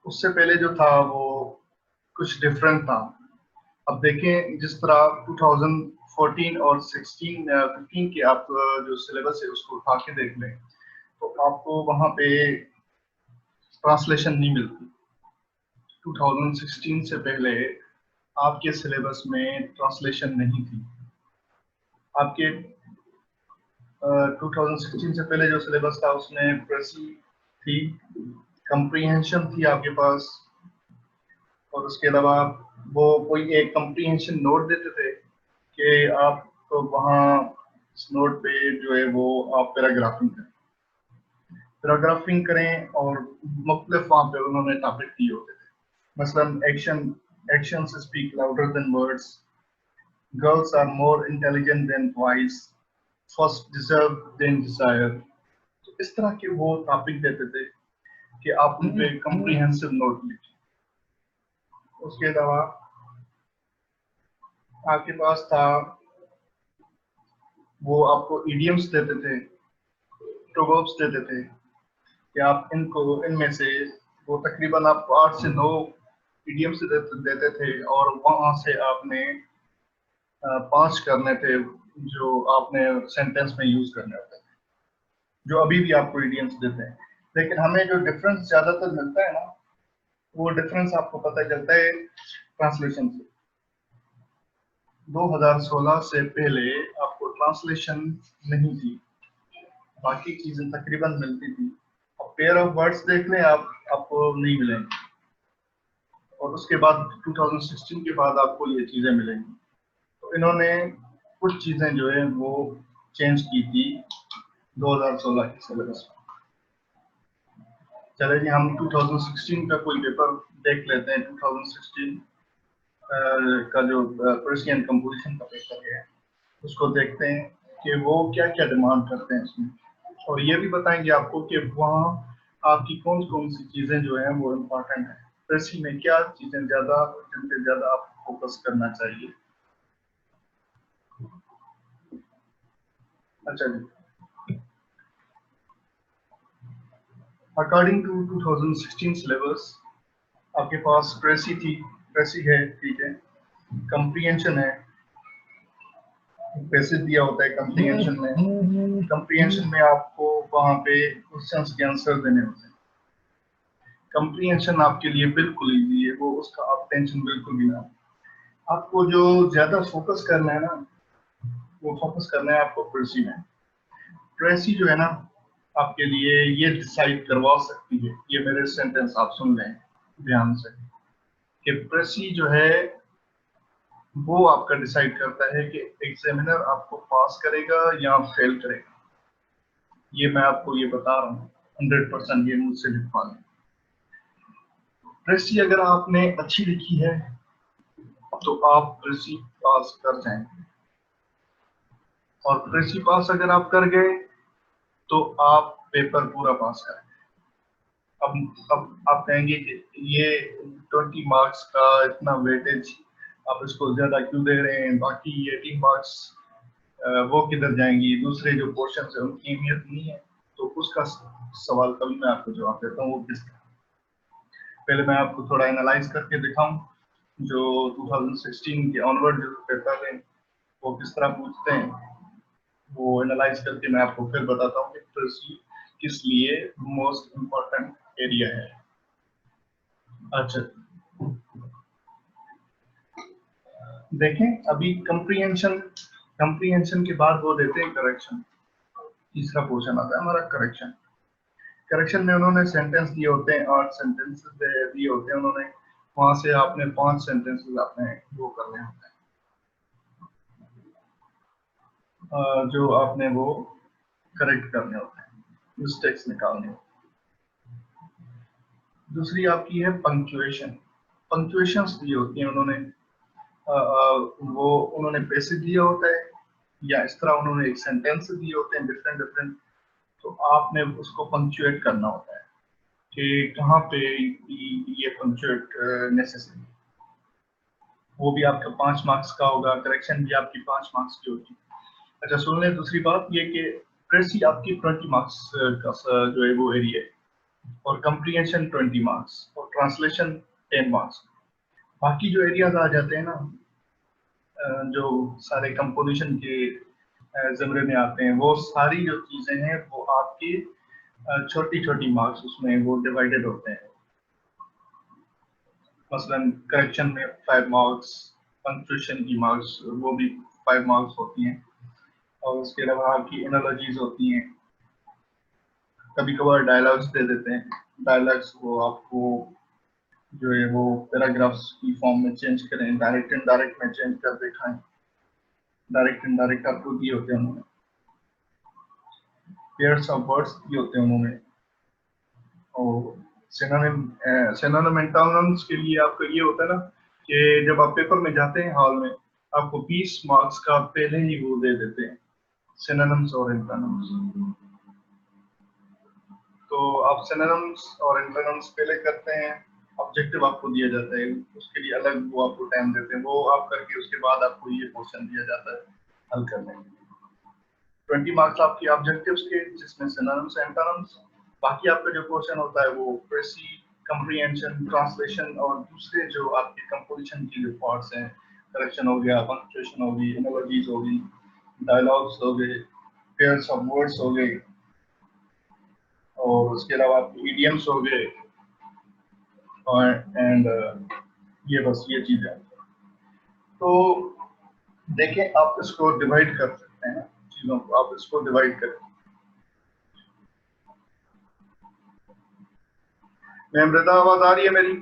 उससे पहले जो था वो कुछ डिफरेंट था। अब देखें जिस तरह 2014 और 16 15 के आप जो सिलेबस है उसको उठा के देख लें तो आपको वहां पे ट्रांसलेशन नहीं मिलती। 2016 से पहले आपके सिलेबस में ट्रांसलेशन नहीं थी। आपके 2016 से पहले जो सिलेबस था उसमें प्रेसी थी, कंप्रीहेंशन थी आपके पास, और उसके अलावा वो कोई एक कंप्रीहेंशन नोट देते थे कि आप तो वहाँ इस नोट पे जो है वो आप पैराग्राफिंग करें और मुख्तलिफ वहाँ पे उन्होंने टॉपिक दिए होते थे। मसलन action speak louder than words, girls are more intelligent than boys, first deserve then desire. तो इस तरह के वो टॉपिक देते थे कि आप उन पे कॉम्प्रिहेंसिव नोट लिखिए। उसके अलावा आपके पास था वो आपको इडियम्स देते थे, प्रोवर्ब्स देते थे कि आप इनको इनमें से वो तकरीबन आपको 8 से 9 इडियम्स देते थे और वहां से आपने 5 करने थे जो आपने सेंटेंस में यूज करने होते थे, जो अभी भी आपको इडियम्स देते हैं। लेकिन हमें जो डिफरेंस ज्यादातर मिलता है ना, वो डिफरेंस आपको पता चलता है ट्रांसलेशन से। 2016 से पहले आपको ट्रांसलेशन नहीं थी, बाकी चीजें तकरीबन मिलती थी। अब पेयर ऑफ वर्ड्स देख लें आप, आपको नहीं मिलेंगे। और उसके बाद 2016 के बाद आपको ये चीजें मिलेंगी। तो इन्होंने कुछ चीजें जो है वो चेंज की थी 2016 के सिलेबस में। चले जी हम 2016 का कोई पेपर देख लेते हैं। 2016 का जो पर्शियन कंपोजिशन का पेपर है उसको देखते हैं कि वो क्या क्या डिमांड करते हैं इसमें, और ये भी बताएंगे आपको कि वहाँ आपकी कौन कौन सी चीजें जो है वो इम्पोर्टेंट है, कृषि में क्या चीजें ज्यादा, जिन पे ज्यादा आपको फोकस करना चाहिए। अच्छा जी, अकॉर्डिंग टू 2016 सिलेबस आपके पास कृषि थी, कृषि है, ठीक है, कंप्रीहेंशन है, पैसेज दिया होता है कंप्रीहेंशन में। कंप्रीहेंशन में आपको वहां पे क्वेश्चंस के आंसर देने होते हैं। कंप्रीहेंशन आपके लिए बिल्कुल इजी है, वो उसका आप टेंशन बिल्कुल भी ना। आपको जो ज्यादा फोकस करना है ना, वो फोकस करना है आपको कृषि में। कृषि जो है ना आपके लिए ये डिसाइड करवा सकती है, ये मेरे सेंटेंस आप सुन लें ध्यान से, कि कृषि जो है वो आपका डिसाइड करता है कि एग्जामिनर आपको पास करेगा या फेल करेगा। ये मैं आपको ये बता रहा हूँ, 100% ये मुझसे लिखवा लें। कृषि अगर आपने अच्छी लिखी है तो आप कृषि पास कर जाएंगे, और कृषि पास अगर आप कर गए तो आप पेपर पूरा पास करेंगे। अब आप कहेंगे कि ये 20 मार्क्स का इतना वेटेज आप इसको ज्यादा क्यों दे रहे हैं, बाकी 18 मार्क्स वो किधर जाएंगी, दूसरे जो पोर्शन है उनकी अहमियत नहीं है। तो उसका सवाल कभी मैं आपको जवाब देता हूँ वो किस तरह। पहले मैं आपको थोड़ा एनालाइज करके दिखाऊं जो 2016 के ऑनवर्ड जो पेपर है वो किस तरह पूछते हैं, वो एनालाइज करके मैं आपको फिर बताता हूँ कि कृषि किस लिए मोस्ट इम्पोर्टेंट एरिया है। अच्छा, देखें अभी कंप्रीहेंशन, कंप्रीहेंशन के बाद वो देते हैं करेक्शन। तीसरा पोर्शन आता है हमारा करेक्शन। करेक्शन में उन्होंने सेंटेंस दिए होते हैं, 8 सेंटेंसेस दिए होते हैं उन्होंने, वहां से आपने 5 सेंटेंसेस आपने वो करने होते हैं, जो आपने वो करेक्ट करने होते हैं, मिस्टेक्स निकालने होते हैं। दूसरी आपकी है पंक्चुएशन। पंक्चुएशंस दी होती हैं उन्होंने, वो उन्होंने पैसे दिया होता है या इस तरह उन्होंने एक सेंटेंस दिए होते हैं डिफरेंट डिफरेंट, तो आपने उसको पंक्चुएट करना होता है कि कहाँ पे ये पंक्चुएट नेसेसरी। वो भी आपका 5 मार्क्स का होगा, करेक्शन भी आपकी 5 मार्क्स की होगी। अच्छा सुन लें, दूसरी बात ये कि प्रेसी आपकी 20 मार्क्स का जो है वो एरिया है। और कंप्रीहेंशन 20 मार्क्स और ट्रांसलेशन 10 मार्क्स। बाकी जो एरियाज आ जाते हैं ना, जो सारे कंपोजिशन के ज़मरे में आते हैं, वो सारी जो चीज़ें हैं वो आपकी छोटी छोटी मार्क्स उसमें वो डिवाइडेड होते हैं। मसलन करेक्शन में 5 मार्क्स, पंक्चुएशन की मार्क्स वो भी 5 मार्क्स होती हैं, और उसके अलावा आपकी एनालॉजीज होती हैं। कभी कभार डायलॉग्स दे देते हैं, डायलॉग्स वो आपको जो है वो पैराग्राफ्स की फॉर्म में चेंज करें, डायरेक्ट इनडायरेक्ट में चेंज कर दिखाएं। डायरेक्ट इनडायरेक्ट आपको दिए होते हैं उन्होंने, पेयर्स ऑफ वर्ड्स दिए होते हैं उन्होंने। और सिनोनिम एंटोनिम्स के लिए आपका ये होता है ना कि जब आप पेपर में जाते हैं हॉल में, आपको 20 मार्क्स का पहले ही वो दे देते हैं, सिनोनिम्स और एंटोनिम्स। तो आप सिनोनिम्स और एंटोनिम्स पहले करते हैं, ऑब्जेक्टिव आपको दिया जाता है, उसके लिए अलग वो आपको टाइम देते हैं, वो आप करके उसके बाद आपको ये क्वेश्चन दिया जाता है हल करने के लिए। 20 मार्क्स आपकी ऑब्जेक्टिव्स के, जिसमें सिनोनिम्स एंटोनिम्स। बाकी आपका जो क्वेश्चन होता है वो प्रेसी, कंप्रीहेंशन, ट्रांसलेशन और दूसरे जो आपके कंपोजिशन की जो पार्ट्स हैं, करेक्शन हो गया, पंक्चुएशन हो गई, एनालॉजीज हो गई, डायलॉग्स हो गए, पेयर्स ऑफ वर्ड्स हो गए, और उसके अलावा आपके इडियम्स हो गए, और एंड ये बस ये चीजें। तो देखें, आप इसको डिवाइड कर सकते हैं चीजों को, आप इसको डिवाइड करें। मैम मृदा, आवाज आ रही है मेरी?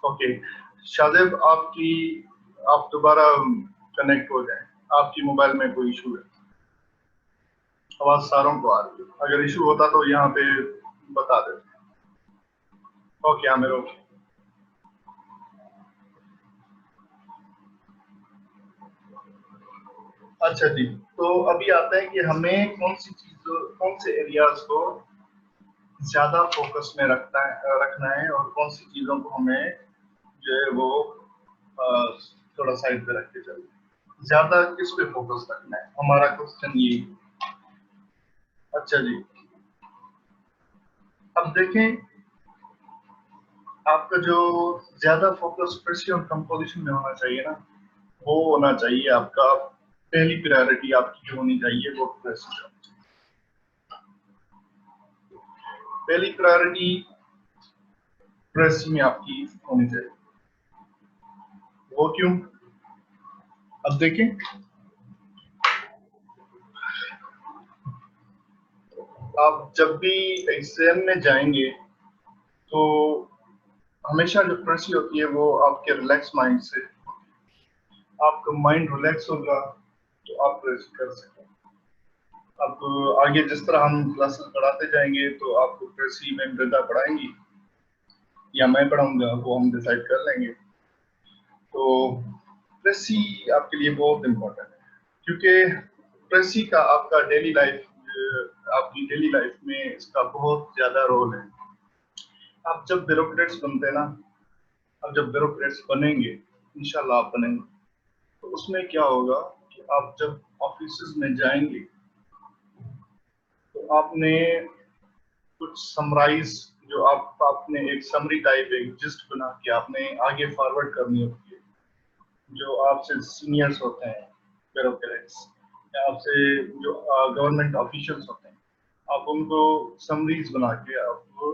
ओके शादेब, आप दोबारा कनेक्ट हो जाएं। आपकी मोबाइल में कोई इशू है? आवाज सारों को आ रही है, अगर इशू होता तो यहाँ पे बता देते। Okay Aamir, okay. अच्छा जी, तो अभी आता है कि हमें कौन सी चीजों, कौन से एरियाज को ज्यादा फोकस में रखना है, और कौन सी चीजों को हमें जो है वो थोड़ा साइड पे रख के चलना। ज्यादा किस पे फोकस रखना है, हमारा क्वेश्चन ये। अच्छा जी, अब देखें, आपका जो ज्यादा फोकस प्रेसी और कंपोजिशन में होना चाहिए ना, वो होना चाहिए आपका पहली प्रायोरिटी आपकी जो होनी चाहिए वो प्रेसी। पहली प्रायोरिटी प्रेसी में आपकी होनी चाहिए। वो क्यों? अब देखें, आप जब भी एग्जाम में जाएंगे तो हमेशा जो प्रेसी होती है वो आपके रिलैक्स माइंड से, आपका माइंड रिलैक्स होगा तो आप प्रेस कर सकते हैं। अब आगे जिस तरह हम क्लासेस पढ़ाते जाएंगे तो आपको प्रेसी में मृदा पढ़ाएंगी या मैं पढ़ाऊंगा, वो हम डिसाइड कर लेंगे। तो प्रेसी आपके लिए बहुत इम्पोर्टेंट है, क्योंकि प्रेसी का आपका डेली लाइफ, आपकी डेली लाइफ में इसका बहुत ज्यादा रोल है। आप जब ब्यूरोक्रेट्स बनते हैं ना, अब जब ब्यूरोक्रेट्स बनेंगे, इंशाल्लाह आप बनेंगे, तो उसमें क्या होगा कि आप जब ऑफिस में जाएंगे तो आपने कुछ समराइज, जो आपने एक समरी टाइप एक जिस्ट बना के आपने आगे फॉरवर्ड करनी होती है। जो आपसे सीनियर्स होते हैं ब्यूरोक्रेट्स, या आपसे जो गवर्नमेंट ऑफिशियल्स होते हैं, आप उनको समरीज बना के आपको,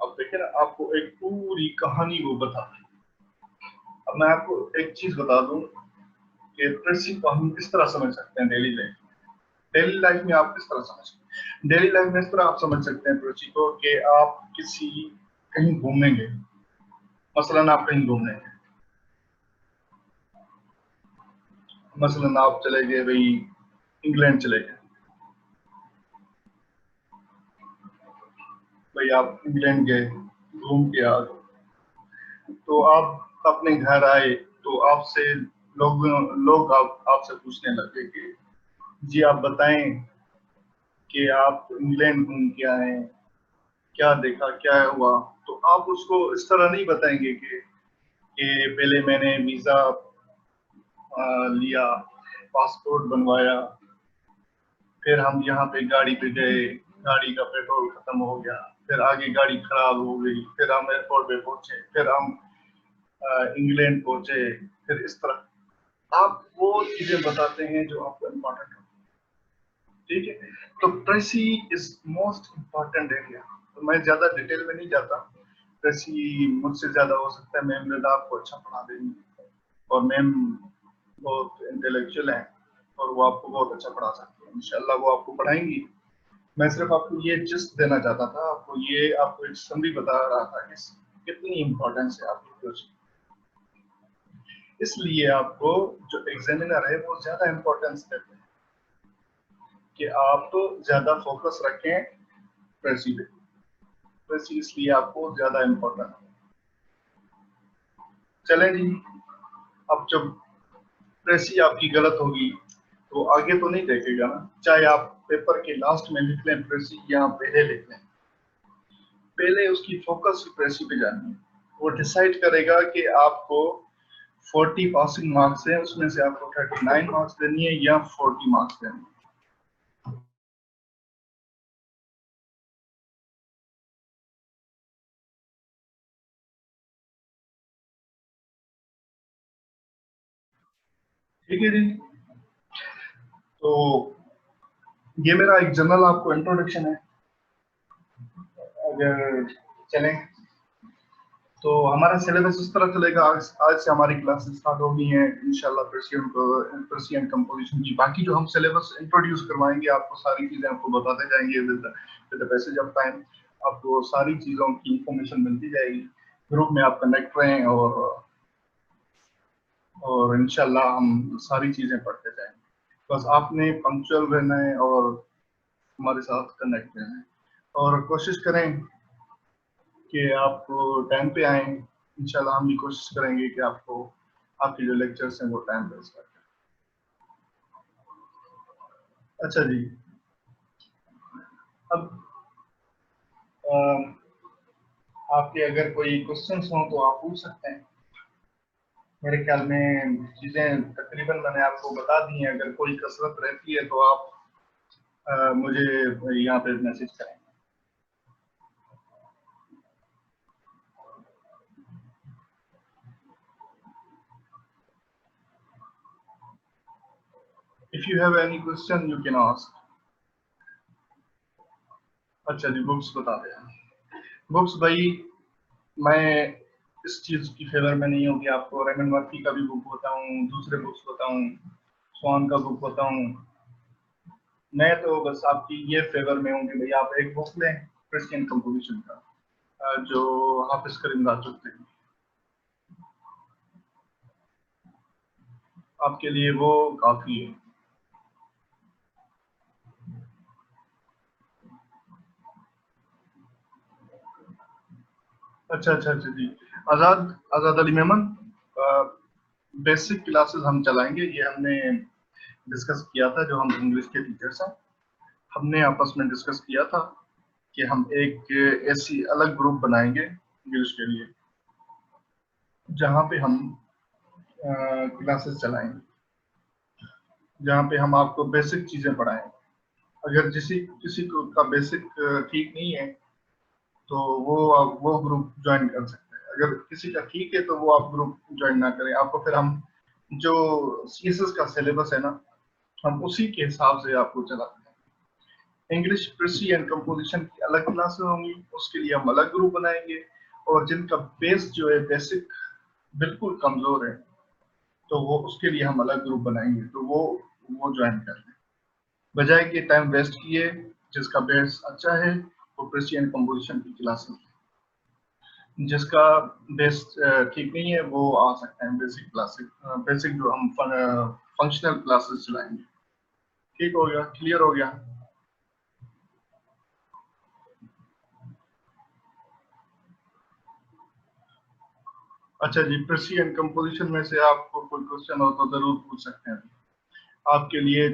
आप देखें ना, आपको एक पूरी कहानी वो बताते हैं। अब मैं आपको एक चीज बता दूं कि प्रेसी को हम किस तरह समझ सकते हैं डेली लाइफ में। डेली लाइफ में आप किस तरह समझ सकते हैं? डेली लाइफ में इस तरह आप समझ सकते हैं प्रेसी को कि आप किसी कहीं घूमने गए, मसलन आप कहीं घूमने गए, मसलन आप चले गए भाई इंग्लैंड चले गए, भाई आप इंग्लैंड गए, घूम के आ गए, तो आप अपने घर आए तो आपसे लोग आपसे पूछने लगे कि जी आप बताएं कि आप इंग्लैंड घूम के आए, क्या देखा, क्या हुआ। तो आप उसको इस तरह नहीं बताएंगे कि कि पहले मैंने वीजा लिया, पासपोर्ट बनवाया, फिर हम यहाँ पे गाड़ी पे गए, गाड़ी का पेट्रोल खत्म हो गया, फिर आगे गाड़ी खराब हो गई, फिर हम एयरपोर्ट पे पहुंचे, फिर हम इंग्लैंड पहुंचे, फिर इस तरह आप वो चीजें बताते हैं जो आपको इम्पोर्टेंट हो। ठीक है, तो प्रेसी इज मोस्ट इम्पोर्टेंट एरिया। तो मैं ज्यादा डिटेल में नहीं जाता, प्रेसी मुझसे ज्यादा हो सकता है मैम रदा आपको अच्छा पढ़ा देंगी, और मैम बहुत इंटेलेक्चुअल है और वो आपको बहुत अच्छा पढ़ा सकती है, इंशाल्लाह वो आपको पढ़ाएंगी। मैं सिर्फ आपको ये जस्ट देना चाहता था, आपको एक समरी बता रहा था कि कितनी इंपॉर्टेंस है आपकी प्रोजेक्ट। इसलिए आपको जो एग्जामिनर है वो ज्यादा इंपॉर्टेंस देते हैं कि आप ज्यादा फोकस रखें प्रेसी पे। प्रेसी इसलिए आपको ज्यादा इंपॉर्टेंट है। चलें जी, अब जब प्रेसी आपकी गलत होगी तो आगे तो नहीं देखेगा ना, चाहे आप पेपर के लास्ट में लिख लें प्रेसी या पहले लिख लें, पहले उसकी फोकस प्रेसी पे जानी है। वो डिसाइड करेगा कि आपको 40 पासिंग मार्क्स है, उसमें से आपको 39 मार्क्स देनी है या 40 मार्क्स देनी है। ठीक है जी, तो ये मेरा एक जनरल आपको इंट्रोडक्शन है। अगर चलें तो हमारा सिलेबस इस तरह चलेगा। आज से हमारी क्लासेस स्टार्ट हो गई हैं इंशाल्लाह। पर्शियन कंपोजिशन की बाकी जो हम सिलेबस इंट्रोड्यूस करवाएंगे आपको, सारी चीजें आपको बताते जाएंगे with the passage of time. आपको सारी चीजों की इंफॉर्मेशन मिलती जाएगी। ग्रुप में आप कनेक्ट रहें और इंशाल्लाह हम सारी चीजें पढ़ते जाएंगे। बस आपने पंक्चुअल रहना है और हमारे साथ कनेक्ट रहना है, और कोशिश करें कि आप टाइम पे आए। इंशाल्लाह हम भी कोशिश करेंगे कि आपको आपके जो लेक्चर्स हैं वो टाइम पे स्टार्ट करें। अच्छा जी, अब आपके अगर कोई क्वेश्चंस हो तो आप पूछ सकते हैं। मेरे ख्याल में चीजें तकरीबन मैंने आपको बता दी हैं। अगर कोई कसरत रहती है तो आप मुझे यहाँ पे मैसेज करें। If you have any question you can ask. अच्छा जी, बुक्स बता दें। बुक्स भाई, मैं इस चीज की फेवर में नहीं हूँ कि आपको रेमन मर्फी का भी बुक बताऊं, दूसरे बुक्स बताऊं, स्वान का बुक बताऊं। मैं तो बस आपकी ये फेवर में हूँ कि भाई आप एक बुक लें क्रिश्चियन कंपोजिशन का, जो हाफिज करीम राजू थे, आपके लिए वो काफी है। अच्छा अच्छा अच्छा जी, आजाद आजाद अली मेमन, बेसिक क्लासेस हम चलाएंगे, ये हमने डिस्कस किया था। जो हम इंग्लिश के टीचर्स हैं, हमने आपस में डिस्कस किया था कि हम एक ऐसी अलग ग्रुप बनाएंगे इंग्लिश के लिए, जहाँ पे हम क्लासेस चलाएंगे, जहाँ पे हम आपको बेसिक चीजें पढ़ाएं। अगर किसी किसी को का बेसिक ठीक नहीं है तो वो ग्रुप ज्वाइन कर सकते हैं। अगर किसी का ठीक है तो वो आप ग्रुप ज्वाइन ना करें। आपको फिर हम जो सीएसएस का सिलेबस है ना, हम उसी के हिसाब से आपको चलाते हैं। इंग्लिश प्रेसी एंड कंपोजिशन की अलग क्लासेस होंगी, उसके लिए हम अलग ग्रुप बनाएंगे। और जिनका बेस जो है बेसिक बिल्कुल कमजोर है, तो वो उसके लिए हम अलग ग्रुप बनाएंगे, तो वो ज्वाइन कर लें। बजाय कि टाइम वेस्ट किए, जिसका बेस अच्छा है वो प्रेसी एंड कंपोजिशन की क्लासेस, जिसका बेस ठीक नहीं है वो आ सकते हैं बेसिक क्लासेस, बेसिक जो हम फंक्शनल क्लासेस चलाएंगे। ठीक हो गया, क्लियर हो गया। अच्छा जी, प्रेसी एंड कंपोजिशन में से आपको कोई क्वेश्चन हो तो जरूर पूछ सकते हैं। आपके लिए